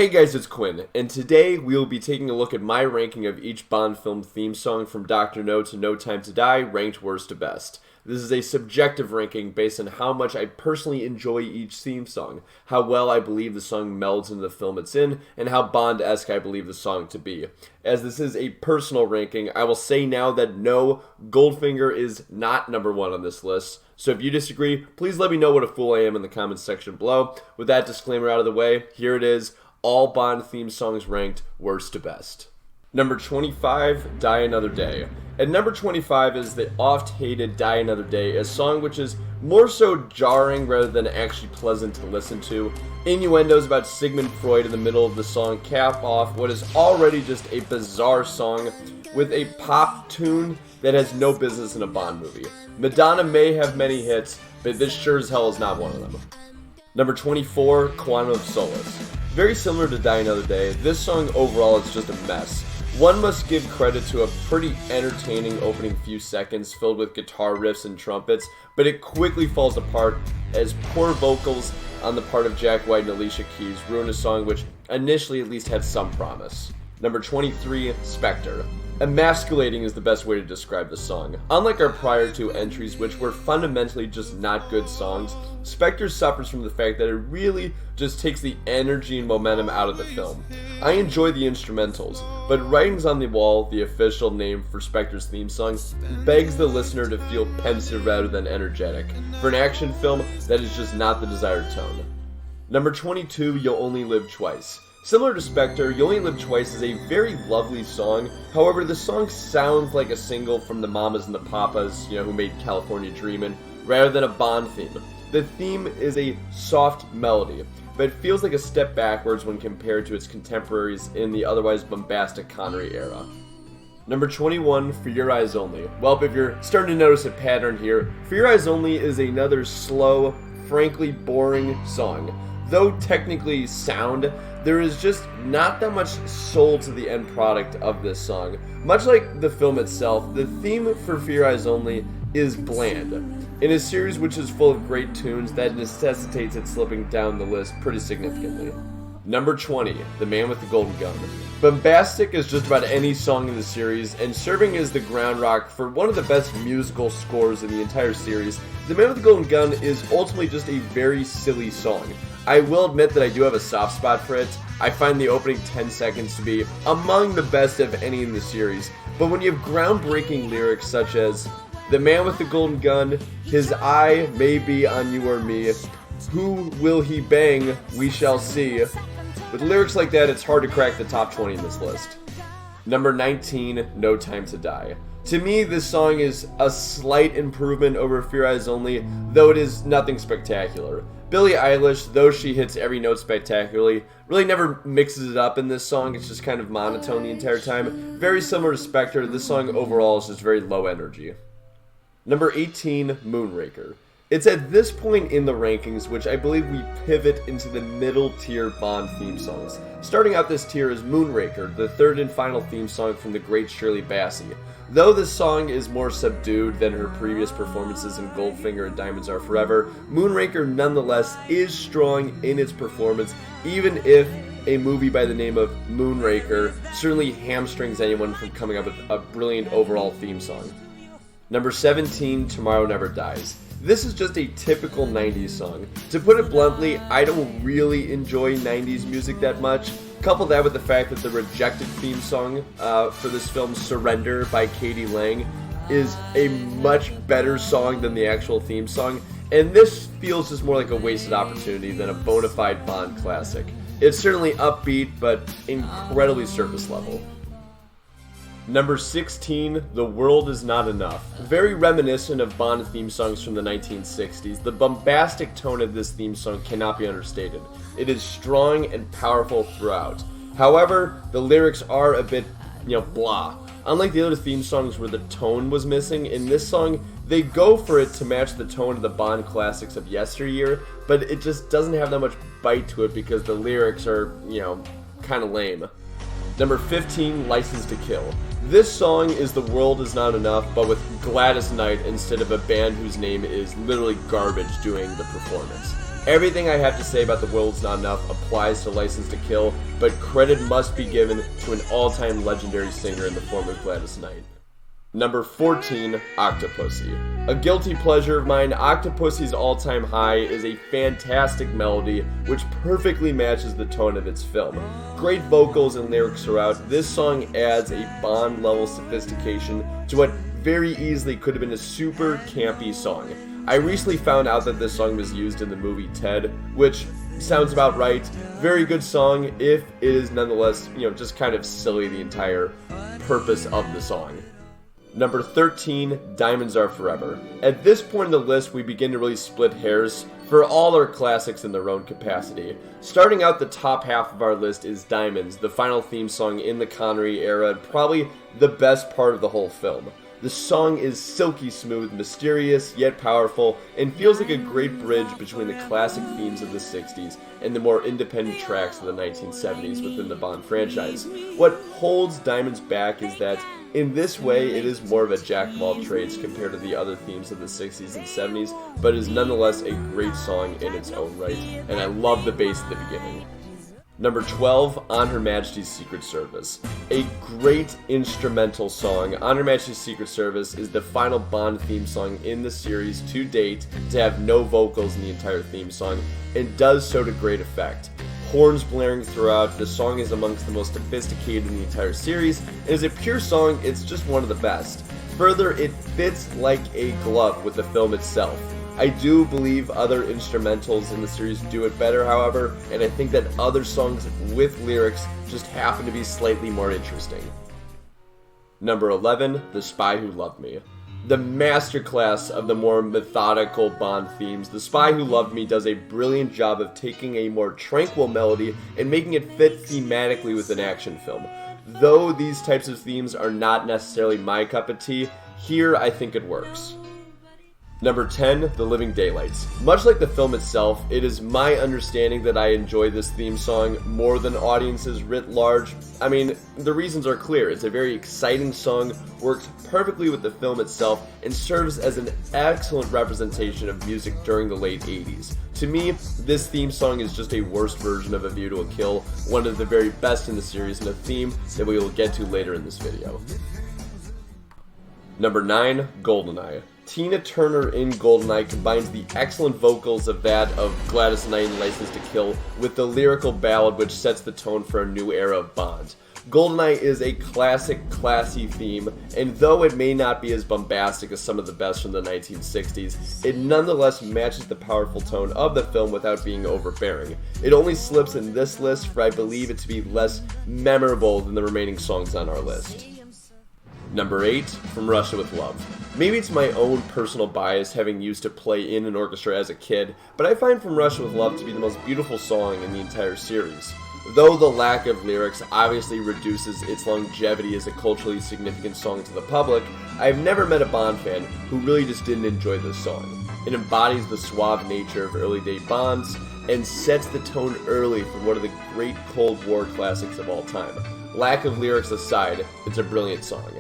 Hey guys, it's Quinn, and today we will be taking a look at my ranking of each Bond film theme song from Dr. No to No Time to Die, ranked worst to best. This is a subjective ranking based on how much I personally enjoy each theme song, how well I believe the song melds into the film it's in, and how Bond-esque I believe the song to be. As this is a personal ranking, I will say now that no, Goldfinger is not number one on this list. So if you disagree, please let me know what a fool I am in the comments section below. With that disclaimer out of the way, here it is. All Bond theme songs ranked worst to best. Number 25, Die Another Day. At number 25 is the oft-hated Die Another Day, a song which is more so jarring rather than actually pleasant to listen to. Innuendos about Sigmund Freud in the middle of the song cap off what is already just a bizarre song with a pop tune that has no business in a Bond movie. Madonna may have many hits, but this sure as hell is not one of them. Number 24, Quantum of Solace. Very similar to Die Another Day, this song overall is just a mess. One must give credit to a pretty entertaining opening few seconds filled with guitar riffs and trumpets, but it quickly falls apart as poor vocals on the part of Jack White and Alicia Keys ruin a song which initially at least had some promise. Number 23, Spectre. Emasculating is the best way to describe the song. Unlike our prior two entries, which were fundamentally just not good songs, Spectre suffers from the fact that it really just takes the energy and momentum out of the film. I enjoy the instrumentals, but Writings on the Wall, the official name for Spectre's theme song, begs the listener to feel pensive rather than energetic, for an action film that is just not the desired tone. Number 22, You'll Only Live Twice. Similar to Spectre, You Only Live Twice is a very lovely song. However, the song sounds like a single from the Mamas and the Papas, who made California Dreamin', rather than a Bond theme. The theme is a soft melody, but it feels like a step backwards when compared to its contemporaries in the otherwise bombastic Connery era. Number 21, For Your Eyes Only. Well, if you're starting to notice a pattern here, For Your Eyes Only is another slow, frankly boring song. Though technically sound, there is just not that much soul to the end product of this song. Much like the film itself, the theme for For Your Eyes Only is bland. In a series which is full of great tunes, that necessitates it slipping down the list pretty significantly. Number 20, The Man with the Golden Gun. Bombastic as just about any song in the series, and serving as the ground rock for one of the best musical scores in the entire series, The Man with the Golden Gun is ultimately just a very silly song. I will admit that I do have a soft spot for it. I find the opening 10 seconds to be among the best of any in the series, but when you have groundbreaking lyrics such as, The man with the golden gun, his eye may be on you or me, who will he bang, we shall see. With lyrics like that, it's hard to crack the top 20 in this list. Number 19, No Time to Die. To me, this song is a slight improvement over For Your Eyes Only, though it is nothing spectacular. Billie Eilish, though she hits every note spectacularly, really never mixes it up in this song. It's just kind of monotone the entire time. Very similar to Spectre, this song overall is just very low energy. Number 18, Moonraker. It's at this point in the rankings which I believe we pivot into the middle tier Bond theme songs. Starting out this tier is Moonraker, the third and final theme song from the great Shirley Bassey. Though this song is more subdued than her previous performances in Goldfinger and Diamonds Are Forever, Moonraker nonetheless is strong in its performance, even if a movie by the name of Moonraker certainly hamstrings anyone from coming up with a brilliant overall theme song. Number 17, Tomorrow Never Dies. This is just a typical 90s song. To put it bluntly, I don't really enjoy 90s music that much. Couple that with the fact that the rejected theme song for this film, Surrender by Katie Lang, is a much better song than the actual theme song, and this feels just more like a wasted opportunity than a bona fide Bond classic. It's certainly upbeat, but incredibly surface level. Number 16, The World Is Not Enough. Very reminiscent of Bond theme songs from the 1960s, the bombastic tone of this theme song cannot be understated. It is strong and powerful throughout. However, the lyrics are a bit, blah. Unlike the other theme songs where the tone was missing, in this song, they go for it to match the tone of the Bond classics of yesteryear, but it just doesn't have that much bite to it because the lyrics are, kind of lame. Number 15, License to Kill. This song is The World Is Not Enough, but with Gladys Knight instead of a band whose name is literally garbage doing the performance. Everything I have to say about The World's Not Enough applies to License to Kill, but credit must be given to an all-time legendary singer in the form of Gladys Knight. Number 14, Octopussy. A guilty pleasure of mine, Octopussy's all-time high is a fantastic melody which perfectly matches the tone of its film. Great vocals and lyrics throughout, this song adds a Bond-level sophistication to what very easily could have been a super campy song. I recently found out that this song was used in the movie Ted, which sounds about right. Very good song, if it is nonetheless, just kind of silly, the entire purpose of the song. Number 13, Diamonds Are Forever. At this point in the list, we begin to really split hairs for all our classics in their own capacity. Starting out the top half of our list is Diamonds, the final theme song in the Connery era, and probably the best part of the whole film. The song is silky smooth, mysterious, yet powerful, and feels like a great bridge between the classic themes of the 60s and the more independent tracks of the 1970s within the Bond franchise. What holds Diamonds back is that in this way, it is more of a jack of all trades compared to the other themes of the 60s and 70s, but is nonetheless a great song in its own right, and I love the bass at the beginning. Number 12, On Her Majesty's Secret Service. A great instrumental song. On Her Majesty's Secret Service is the final Bond theme song in the series to date to have no vocals in the entire theme song, and does so to great effect. Horns blaring throughout, the song is amongst the most sophisticated in the entire series, and as a pure song, it's just one of the best. Further, it fits like a glove with the film itself. I do believe other instrumentals in the series do it better, however, and I think that other songs with lyrics just happen to be slightly more interesting. Number 11, The Spy Who Loved Me. The masterclass of the more methodical Bond themes, The Spy Who Loved Me does a brilliant job of taking a more tranquil melody and making it fit thematically with an action film. Though these types of themes are not necessarily my cup of tea, here I think it works. Number 10, The Living Daylights. Much like the film itself, it is my understanding that I enjoy this theme song more than audiences writ large. I mean, the reasons are clear. It's a very exciting song, works perfectly with the film itself, and serves as an excellent representation of music during the late 80s. To me, this theme song is just a worse version of A View to a Kill, one of the very best in the series, and a theme that we will get to later in this video. Number 9, Goldeneye. Tina Turner in Goldeneye combines the excellent vocals of that of Gladys Knight in License to Kill with the lyrical ballad which sets the tone for a new era of Bond. Goldeneye is a classic, classy theme, and though it may not be as bombastic as some of the best from the 1960s, it nonetheless matches the powerful tone of the film without being overbearing. It only slips in this list for I believe it to be less memorable than the remaining songs on our list. Number 8, From Russia with Love. Maybe it's my own personal bias having used to play in an orchestra as a kid, but I find From Russia with Love to be the most beautiful song in the entire series. Though the lack of lyrics obviously reduces its longevity as a culturally significant song to the public, I have never met a Bond fan who really just didn't enjoy this song. It embodies the suave nature of early day Bonds and sets the tone early for one of the great Cold War classics of all time. Lack of lyrics aside, it's a brilliant song.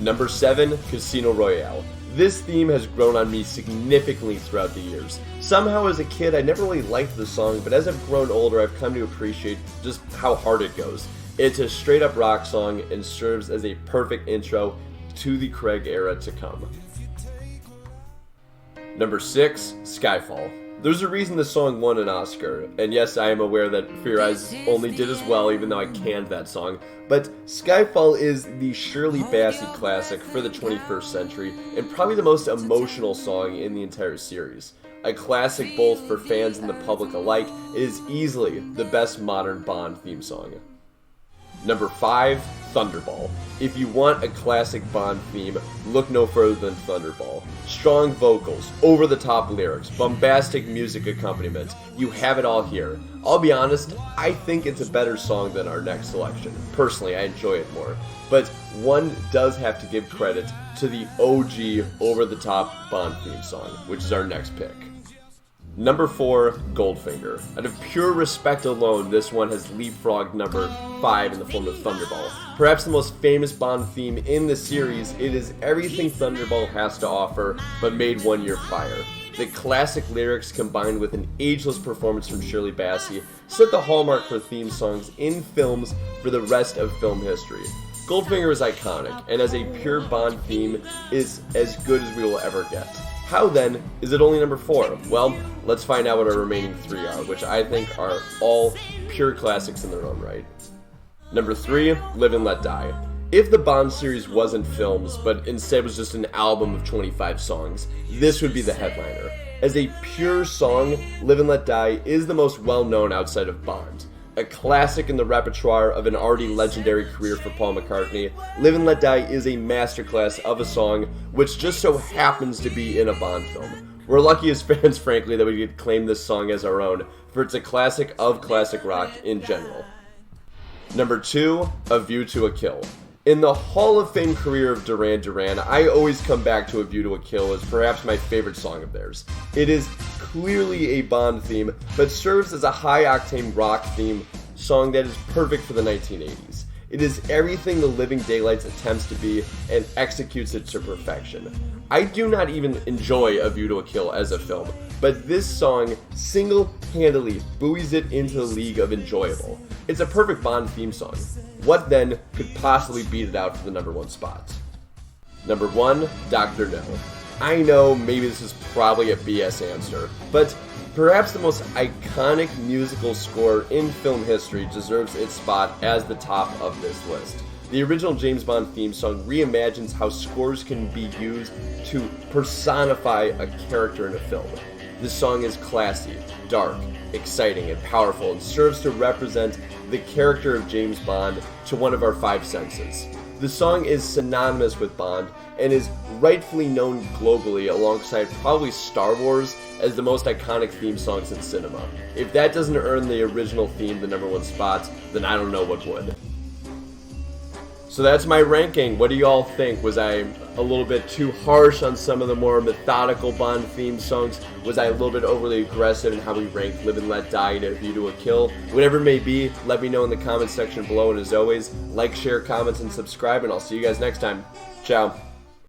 Number 7, Casino Royale. This theme has grown on me significantly throughout the years. Somehow as a kid I never really liked the song, but as I've grown older I've come to appreciate just how hard it goes. It's a straight up rock song and serves as a perfect intro to the Craig era to come. Number 6, Skyfall. There's a reason the song won an Oscar, and yes, I am aware that For Your Eyes only did as well, even though I canned that song, but Skyfall is the Shirley Bassey classic for the 21st century, and probably the most emotional song in the entire series. A classic both for fans and the public alike, it is easily the best modern Bond theme song. Number 5, Thunderball. If you want a classic Bond theme, look no further than Thunderball. Strong vocals, over-the-top lyrics, bombastic music accompaniment. You have it all here. I'll be honest, I think it's a better song than our next selection. Personally, I enjoy it more. But one does have to give credit to the OG over-the-top Bond theme song, which is our next pick. Number 4, Goldfinger. Out of pure respect alone, this one has leapfrogged number 5 in the form of Thunderball. Perhaps the most famous Bond theme in the series, it is everything Thunderball has to offer, but made 1 year prior. The classic lyrics combined with an ageless performance from Shirley Bassey set the hallmark for theme songs in films for the rest of film history. Goldfinger is iconic, and as a pure Bond theme, is as good as we will ever get. How then is it only number 4? Well, let's find out what our remaining 3 are, which I think are all pure classics in their own right. Number 3, Live and Let Die. If the Bond series wasn't films, but instead was just an album of 25 songs, this would be the headliner. As a pure song, Live and Let Die is the most well-known outside of Bond. A classic in the repertoire of an already legendary career for Paul McCartney, Live and Let Die is a masterclass of a song which just so happens to be in a Bond film. We're lucky as fans, frankly, that we could claim this song as our own, for it's a classic of classic rock in general. Number 2, A View to a Kill. In the Hall of Fame career of Duran Duran, I always come back to A View to a Kill as perhaps my favorite song of theirs. It is clearly a Bond theme, but serves as a high-octane rock theme song that is perfect for the 1980s. It is everything The Living Daylights attempts to be and executes it to perfection. I do not even enjoy A View to a Kill as a film, but this song single-handedly buoys it into the league of enjoyable. It's a perfect Bond theme song. What then could possibly beat it out for the number 1 spot? Number 1, Dr. No. I know maybe this is probably a BS answer, but perhaps the most iconic musical score in film history deserves its spot as the top of this list. The original James Bond theme song reimagines how scores can be used to personify a character in a film. This song is classy, dark, exciting, and powerful, and serves to represent the character of James Bond to one of our 5 senses. The song is synonymous with Bond and is rightfully known globally alongside probably Star Wars as the most iconic theme songs in cinema. If that doesn't earn the original theme the number 1 spot, then I don't know what would. So that's my ranking. What do you all think? Was I a little bit too harsh on some of the more methodical Bond theme songs? Was I a little bit overly aggressive in how we ranked Live and Let Die and A View to a Kill? Whatever it may be, let me know in the comments section below. And as always, like, share, comments, and subscribe, and I'll see you guys next time. Ciao.